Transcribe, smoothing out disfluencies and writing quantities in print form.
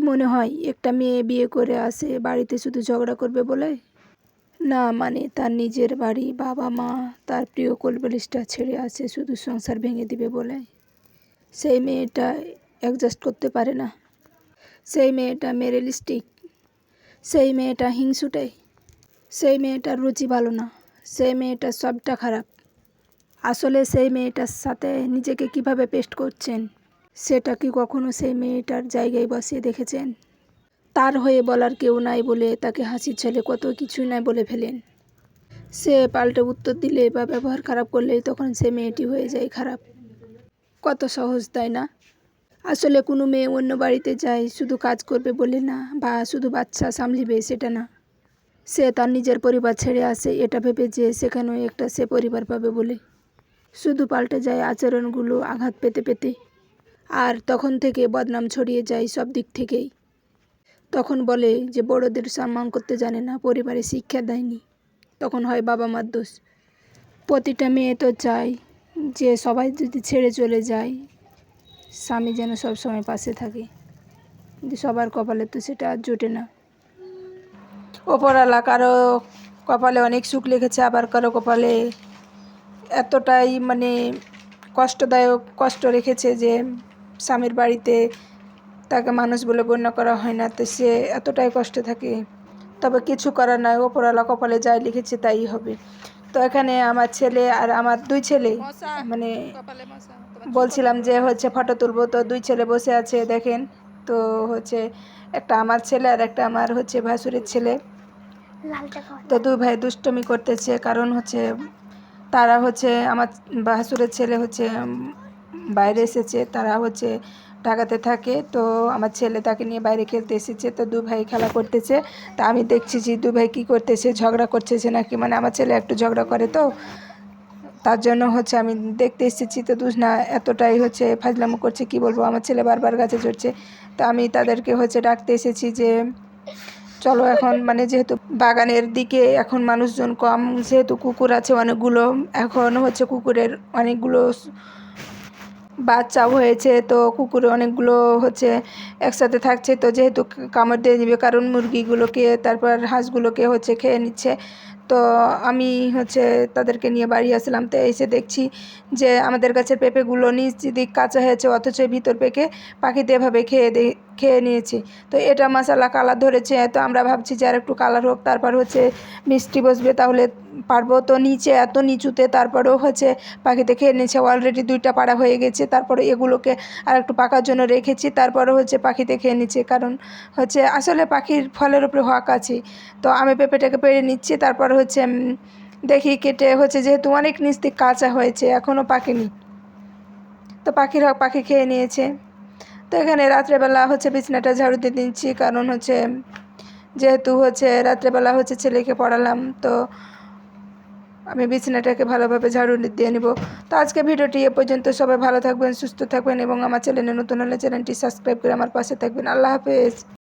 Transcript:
মনে হয় একটা মেয়ে বিয়ে করে আসে বাড়িতে শুধু ঝগড়া করবে বলে? না, মানে তার নিজের বাড়ি, বাবা মা, তার প্রিয় কোলবালিশটা ছেড়ে আসে শুধু সংসার ভেঙে দিবে বলে? সেই মেয়েটা অ্যাডজাস্ট করতে পারে না। সেই মেয়েটা মেরিলিস্টিক। সেই মেয়েটা হিংসুটে। সেই মেয়েটার রুচি ভালো না। সেই মেয়েটার সবটা খারাপ। আসলে সেই মেয়েটার সাথে নিজেকে কিভাবে পেস্ট করছেন সেটা কি কখনো সেই মেয়েটার জায়গায় বসিয়ে দেখেছেন? তার হয়ে বলার কেউ নাই বলে তাকে হাসির ছেলে কত কিছুই নাই বলে ফেলেন। সে পাল্টে উত্তর দিলে বা ব্যবহার খারাপ করলেই তখন সে মেয়েটি হয়ে যায় খারাপ। কত সহজ, তাই না? আসলে কোনো মেয়ে অন্য বাড়িতে যায় শুধু কাজ করবে বলে না, বা শুধু বাচ্চা সামলিবে সেটা না। সে তার নিজের পরিবার ছেড়ে আসে এটা ভেবে যে সেখানেও একটা সে পরিবার পাবে বলে। শুধু পাল্টে যায় আচরণগুলো আঘাত পেতে পেতে। আর তখন থেকে বদনাম ছড়িয়ে যায় সব দিক থেকেই। তখন বলে যে বড়দের সম্মান করতে জানে না, পরিবারে শিক্ষা দেয়নি। তখন হয় বাবা মার দোষ। প্রতিটা মেয়ে তো চায় যে সবাই যদি ছেড়ে চলে যায়, স্বামী যেন সবসময় পাশে থাকে, কিন্তু সবার কপালে তো সেটা আর জোটে না। ওপরওয়ালা কারো কপালে অনেক সুখ লিখেছে, আবার কারো কপালে এতটাই মানে কষ্টদায়ক কষ্ট রেখেছে যে স্বামীর বাড়িতে তাকে মানুষ বলে গণ্য করা হয় না, তো সে এতটাই কষ্টে থাকে। তবে কিছু করার নয়, ওপরওয়ালা কপালে যাই লিখেছে তাই হবে। তো এখানে আমার ছেলে আর আমার দুই ছেলে, মানে বলছিলাম যে ফটো তুলবো, তো দুই ছেলে বসে আছে দেখেন। তো একটা আমার ছেলে আর একটা আমার ভাসুরের ছেলে। তো দুই ভাই দুষ্টমি করতেছে, কারণ তারা আমার ভাসুরের ছেলে বাইরে এসেছে, তারা ঢাকাতে থাকে। তো আমার ছেলে তাকে নিয়ে বাইরে খেলতে এসেছে, তো দুই ভাই খেলা করতেছে। তা আমি দেখছি যে দুই ভাই কী করতেছে, ঝগড়া করতেছে নাকি, মানে আমার ছেলে একটু ঝগড়া করে, তো তার জন্য আমি দেখতে এসেছি। তো দুজনা এতটাই ফাজলামো করছে, কি বলবো, আমার ছেলে বারবার গাছে চড়ছে। তো আমি তাদেরকে ডাকতে এসেছি যে চলো এখন, মানে যেহেতু বাগানের দিকে এখন মানুষজন কম, যেহেতু কুকুর আছে অনেকগুলো, এখন কুকুরের অনেকগুলো বাচ্চাও হয়েছে, তো কুকুরে অনেকগুলো একসাথে থাকছে। তো যেহেতু কামড় দিয়ে দিবে, কারণ মুরগিগুলোকে তারপর হাঁসগুলোকে খেয়ে নিচ্ছে। তো আমি তাদেরকে নিয়ে বাড়ি আসলাম। তো এসে দেখছি যে আমাদের গাছের পেঁপেগুলো নিচ দিক কাঁচা হয়েছে, অথচ ভিতর পেকে পাখিতে এভাবে খেয়ে নিয়েছি। তো এটা মশালা কালার ধরেছে। তো আমরা ভাবছি যে আর একটু কালার হোক, তারপর মিষ্টি বসবে, তাহলে পারবো। তো নিচে এত নিচুতে, তারপরেও পাখিতে খেয়ে নিয়েছে। অলরেডি 2টা পাড়া হয়ে গেছে, তারপরে এগুলোকে আর একটু পাকার জন্য রেখেছি, তারপরে পাখিতে খেয়ে নিচ্ছে। কারণ আসলে পাখির ফলের উপরে হক আছে। তো আমি পেঁপেটাকে পেড়ে নিচ্ছি, তারপর দেখি কেটে যেহেতু অনেক নিচ দিক কাঁচা হয়েছে, এখনও পাকেনি, তো পাখির হক পাখি খেয়ে নিয়েছে। তো এখানে রাত্রেবেলা বিছানাটা ঝাড়ু দিয়ে দিচ্ছি, কারণ যেহেতু রাত্রেবেলা ছেলেকে পড়ালাম, তো আমি বিছানাটাকে ভালোভাবে ঝাড়ু দিয়ে নিব। তো আজকে ভিডিওটি এ পর্যন্ত। সবাই ভালো থাকবেন, সুস্থ থাকবেন, এবং আমার চ্যানেলে নতুন হলে চ্যানেলটি সাবস্ক্রাইব করে আমার পাশে থাকবেন। আল্লাহ হাফেজ।